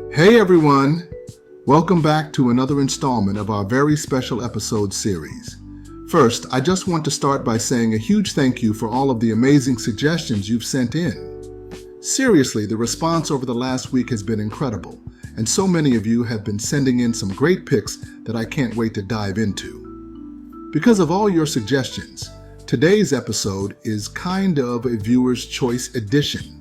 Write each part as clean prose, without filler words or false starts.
Hey everyone! Welcome back to another installment of our very special episode series. First, I just want to start by saying a huge thank you for all of the amazing suggestions you've sent in. Seriously, the response over the last week has been incredible, and so many of you have been sending in some great picks that I can't wait to dive into. Because of all your suggestions, today's episode is kind of a viewer's choice edition.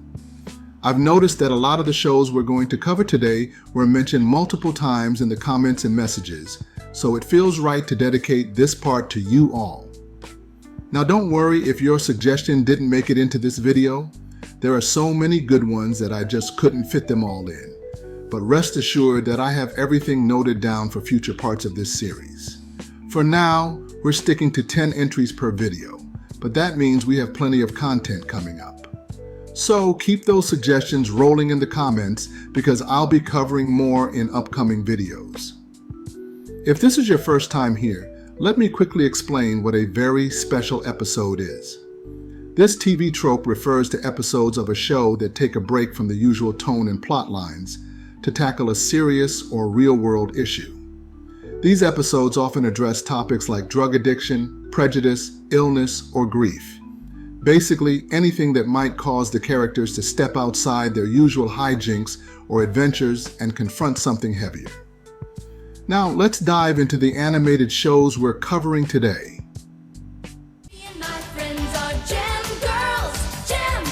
I've noticed that a lot of the shows we're going to cover today were mentioned multiple times in the comments and messages, so it feels right to dedicate this part to you all. Now don't worry if your suggestion didn't make it into this video. There are so many good ones that I just couldn't fit them all in. But rest assured that I have everything noted down for future parts of this series. For now, we're sticking to 10 entries per video, but that means we have plenty of content coming up. So keep those suggestions rolling in the comments because I'll be covering more in upcoming videos. If this is your first time here, let me quickly explain what a very special episode is. This TV trope refers to episodes of a show that take a break from the usual tone and plot lines to tackle a serious or real-world issue. These episodes often address topics like drug addiction, prejudice, illness, or grief. Basically, anything that might cause the characters to step outside their usual hijinks or adventures and confront something heavier. Now, let's dive into the animated shows we're covering today. Me and my friends are Gem Girls. Gem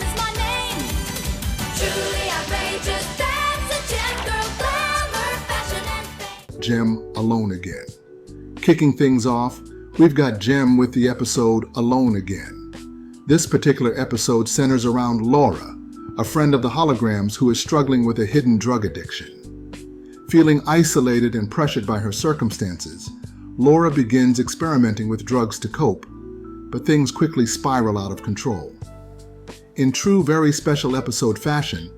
is my name. Truly outrageous, that's a Gem Girl. Glamour, fashion, and fame. Gem Alone Again. Kicking things off, we've got Gem with the episode Alone Again. This particular episode centers around Laura, a friend of the holograms who is struggling with a hidden drug addiction. Feeling isolated and pressured by her circumstances, Laura begins experimenting with drugs to cope, but things quickly spiral out of control. In true very special episode fashion,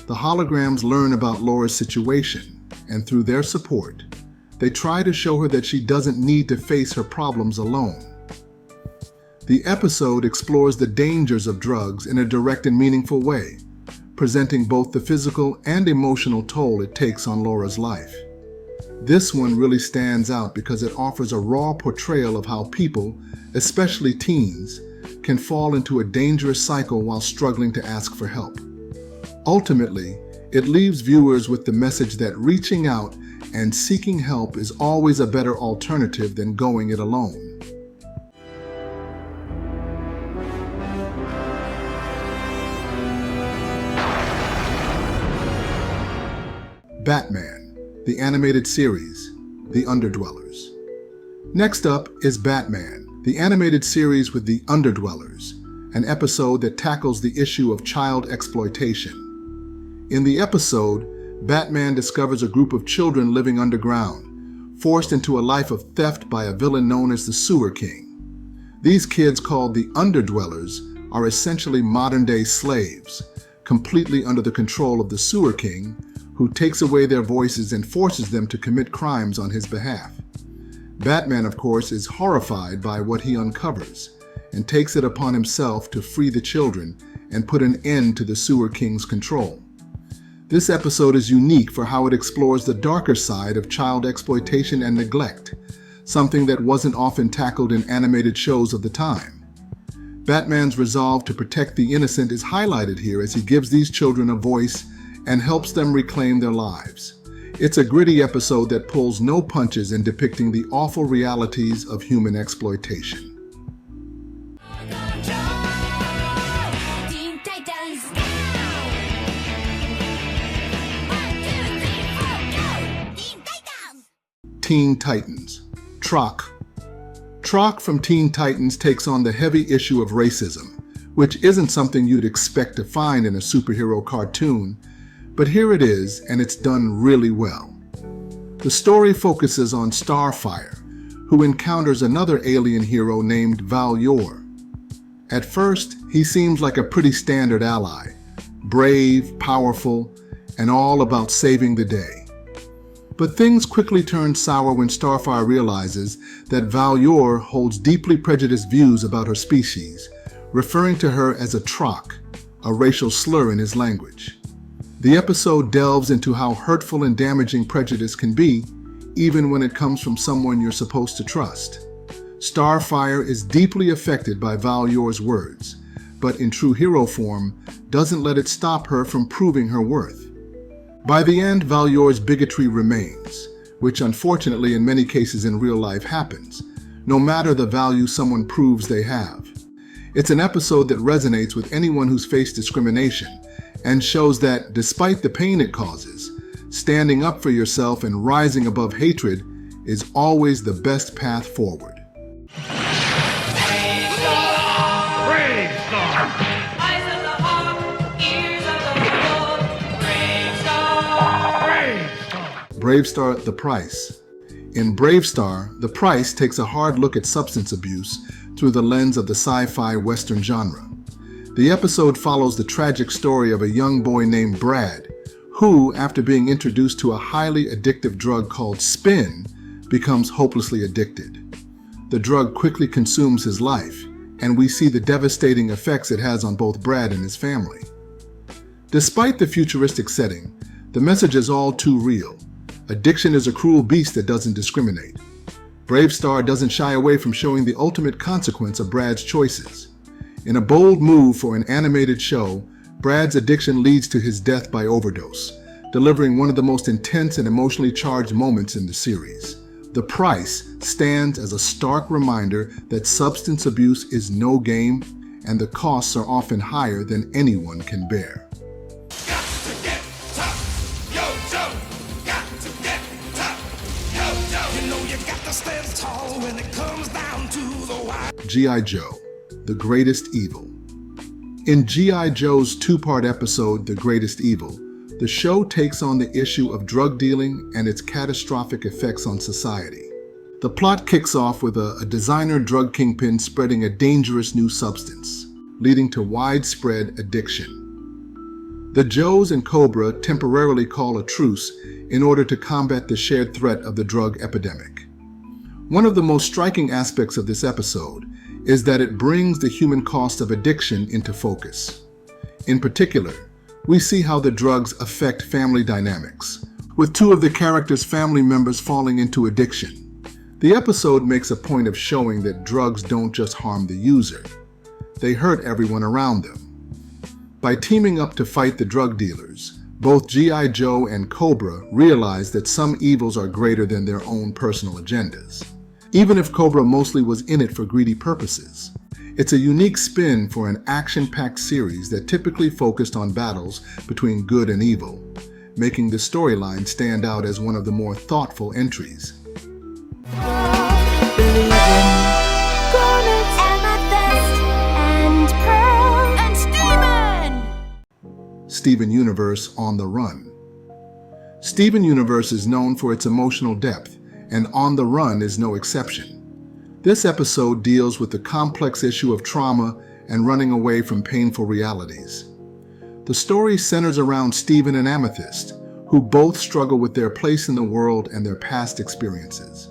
the holograms learn about Laura's situation, and through their support, they try to show her that she doesn't need to face her problems alone. The episode explores the dangers of drugs in a direct and meaningful way, presenting both the physical and emotional toll it takes on Laura's life. This one really stands out because it offers a raw portrayal of how people, especially teens, can fall into a dangerous cycle while struggling to ask for help. Ultimately, it leaves viewers with the message that reaching out and seeking help is always a better alternative than going it alone. Batman, the animated series, The Underdwellers. Next up is Batman, the animated series with The Underdwellers, an episode that tackles the issue of child exploitation. In the episode, Batman discovers a group of children living underground, forced into a life of theft by a villain known as the Sewer King. These kids, called the Underdwellers, are essentially modern-day slaves, completely under the control of the Sewer King, who takes away their voices and forces them to commit crimes on his behalf. Batman, of course, is horrified by what he uncovers and takes it upon himself to free the children and put an end to the Sewer King's control. This episode is unique for how it explores the darker side of child exploitation and neglect, something that wasn't often tackled in animated shows of the time. Batman's resolve to protect the innocent is highlighted here as he gives these children a voice and helps them reclaim their lives. It's a gritty episode that pulls no punches in depicting the awful realities of human exploitation. Teen Titans. 1, 2, 3, 4, go! Teen Titans. Teen Titans, TROQ. TROQ from Teen Titans takes on the heavy issue of racism, which isn't something you'd expect to find in a superhero cartoon, but here it is, and it's done really well. The story focuses on Starfire, who encounters another alien hero named Val-Yor. At first, he seems like a pretty standard ally, brave, powerful, and all about saving the day. But things quickly turn sour when Starfire realizes that Val-Yor holds deeply prejudiced views about her species, referring to her as a TROQ, a racial slur in his language. The episode delves into how hurtful and damaging prejudice can be, even when it comes from someone you're supposed to trust. Starfire is deeply affected by Valyor's words, but in true hero form, doesn't let it stop her from proving her worth. By the end, Valyor's bigotry remains, which unfortunately in many cases in real life happens, no matter the value someone proves they have. It's an episode that resonates with anyone who's faced discrimination and shows that, despite the pain it causes, standing up for yourself and rising above hatred is always the best path forward. BraveStarr, The Price. In BraveStarr, The Price takes a hard look at substance abuse through the lens of the sci-fi Western genre. The episode follows the tragic story of a young boy named Brad, who, after being introduced to a highly addictive drug called Spin, becomes hopelessly addicted. The drug quickly consumes his life, and we see the devastating effects it has on both Brad and his family. Despite the futuristic setting, the message is all too real. Addiction is a cruel beast that doesn't discriminate. BraveStarr doesn't shy away from showing the ultimate consequence of Brad's choices. In a bold move for an animated show, Brad's addiction leads to his death by overdose, delivering one of the most intense and emotionally charged moments in the series. The Price stands as a stark reminder that substance abuse is no game, and the costs are often higher than anyone can bear. G.I. Joe, The Greatest Evil. In G.I. Joe's two-part episode, The Greatest Evil, the show takes on the issue of drug dealing and its catastrophic effects on society. The plot kicks off with a designer drug kingpin spreading a dangerous new substance, leading to widespread addiction. The Joes and Cobra temporarily call a truce in order to combat the shared threat of the drug epidemic. One of the most striking aspects of this episode is that it brings the human cost of addiction into focus. In particular, we see how the drugs affect family dynamics, with two of the characters' family members falling into addiction. The episode makes a point of showing that drugs don't just harm the user, they hurt everyone around them. By teaming up to fight the drug dealers, both G.I. Joe and Cobra realize that some evils are greater than their own personal agendas. Even if Cobra mostly was in it for greedy purposes, it's a unique spin for an action-packed series that typically focused on battles between good and evil, making the storyline stand out as one of the more thoughtful entries. Steven Universe On the Run. Steven Universe is known for its emotional depth, and On the Run is no exception. This episode deals with the complex issue of trauma and running away from painful realities. The story centers around Steven and Amethyst, who both struggle with their place in the world and their past experiences.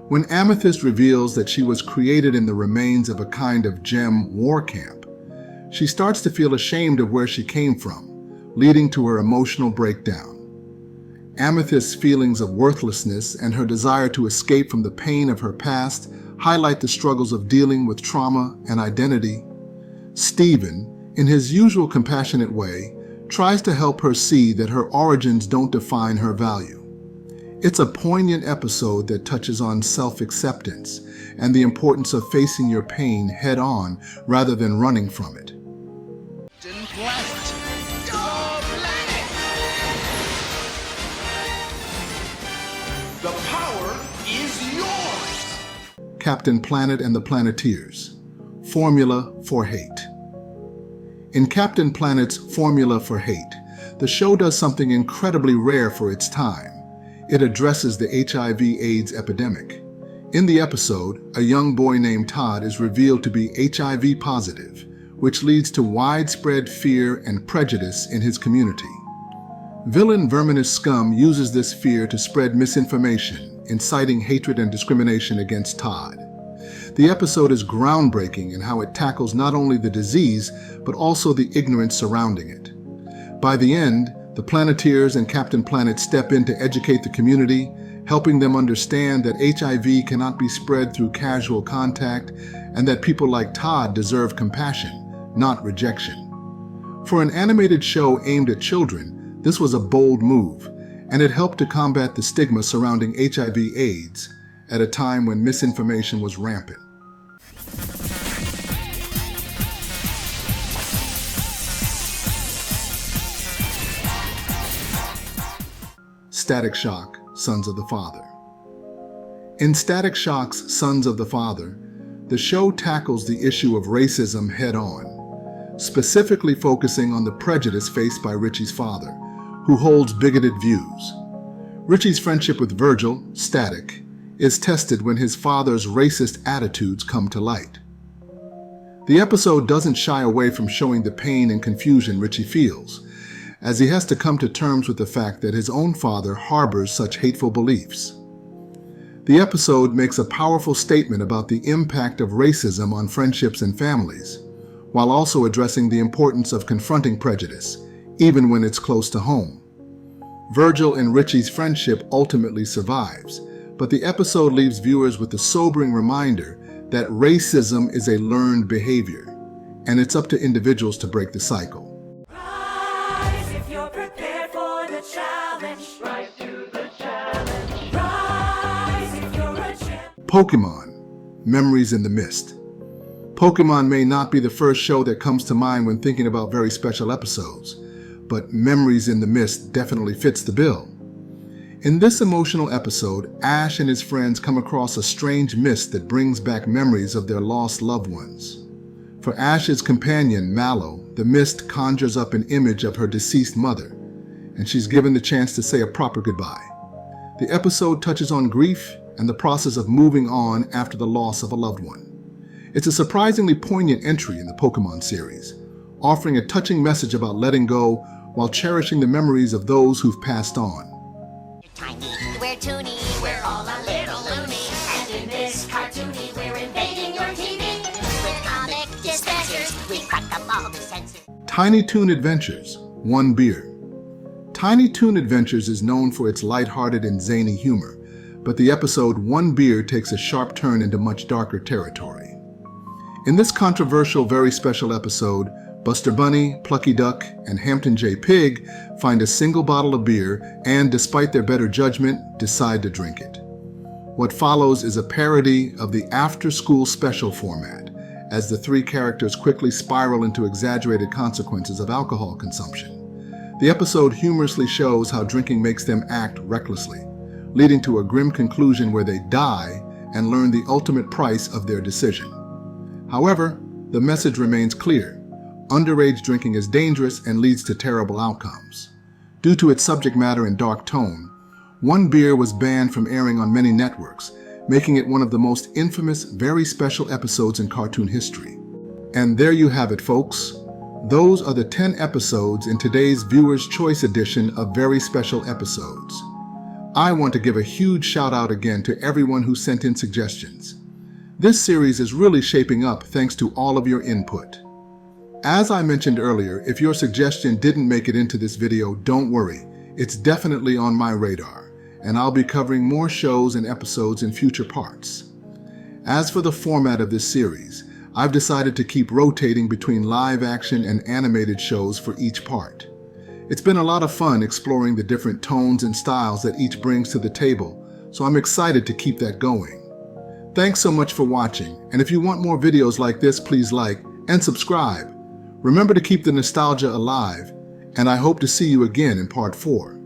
When Amethyst reveals that she was created in the remains of a kind of gem war camp, she starts to feel ashamed of where she came from, leading to her emotional breakdown. Amethyst's feelings of worthlessness and her desire to escape from the pain of her past highlight the struggles of dealing with trauma and identity. Steven, in his usual compassionate way, tries to help her see that her origins don't define her value. It's a poignant episode that touches on self-acceptance and the importance of facing your pain head-on rather than running from it. The power is yours! Captain Planet and the Planeteers. Formula for Hate. In Captain Planet's Formula for Hate, the show does something incredibly rare for its time. It addresses the HIV/AIDS epidemic. In the episode, a young boy named Todd is revealed to be HIV positive, which leads to widespread fear and prejudice in his community. Villain Verminous Scum uses this fear to spread misinformation, inciting hatred and discrimination against Todd. The episode is groundbreaking in how it tackles not only the disease, but also the ignorance surrounding it. By the end, The Planeteers and Captain Planet step in to educate the community, helping them understand that HIV cannot be spread through casual contact and that people like Todd deserve compassion, not rejection. For an animated show aimed at children, this was a bold move, and it helped to combat the stigma surrounding HIV/AIDS at a time when misinformation was rampant. Static Shock, Sons of the Father. In Static Shock's Sons of the Father, the show tackles the issue of racism head-on, specifically focusing on the prejudice faced by Richie's father, who holds bigoted views. Richie's friendship with Virgil, Static, is tested when his father's racist attitudes come to light. The episode doesn't shy away from showing the pain and confusion Richie feels, as he has to come to terms with the fact that his own father harbors such hateful beliefs. The episode makes a powerful statement about the impact of racism on friendships and families, while also addressing the importance of confronting prejudice, even when it's close to home. Virgil and Richie's friendship ultimately survives, but the episode leaves viewers with the sobering reminder that racism is a learned behavior, and it's up to individuals to break the cycle. Rise if you're prepared for the challenge. Rise to the challenge. Rise if you're a champ. Pokemon, Memories in the Mist. Pokemon may not be the first show that comes to mind when thinking about very special episodes, but Memories in the Mist definitely fits the bill. In this emotional episode, Ash and his friends come across a strange mist that brings back memories of their lost loved ones. For Ash's companion, Mallow, the mist conjures up an image of her deceased mother, and she's given the chance to say a proper goodbye. The episode touches on grief and the process of moving on after the loss of a loved one. It's a surprisingly poignant entry in the Pokemon series, offering a touching message about letting go while cherishing the memories of those who've passed on. Tiny, we're toony, we're all a little loony. And in this cartoony, we're invading your TV. With comic dispensers, we crack up all the sensors. Tiny Toon Adventures, One Beer. Tiny Toon Adventures is known for its lighthearted and zany humor, but the episode One Beer takes a sharp turn into much darker territory. In this controversial, very special episode, Buster Bunny, Plucky Duck, and Hampton J. Pig find a single bottle of beer and, despite their better judgment, decide to drink it. What follows is a parody of the after-school special format, as the three characters quickly spiral into exaggerated consequences of alcohol consumption. The episode humorously shows how drinking makes them act recklessly, leading to a grim conclusion where they die and learn the ultimate price of their decision. However, the message remains clear. Underage drinking is dangerous and leads to terrible outcomes. Due to its subject matter and dark tone, One Beer was banned from airing on many networks, making it one of the most infamous, very special episodes in cartoon history. And there you have it, folks. Those are the 10 episodes in today's Viewer's Choice edition of Very Special Episodes. I want to give a huge shout out again to everyone who sent in suggestions. This series is really shaping up thanks to all of your input. As I mentioned earlier, if your suggestion didn't make it into this video, don't worry. It's definitely on my radar, and I'll be covering more shows and episodes in future parts. As for the format of this series, I've decided to keep rotating between live action and animated shows for each part. It's been a lot of fun exploring the different tones and styles that each brings to the table, so I'm excited to keep that going. Thanks so much for watching, and if you want more videos like this, please like and subscribe. Remember to keep the nostalgia alive, and I hope to see you again in part 4.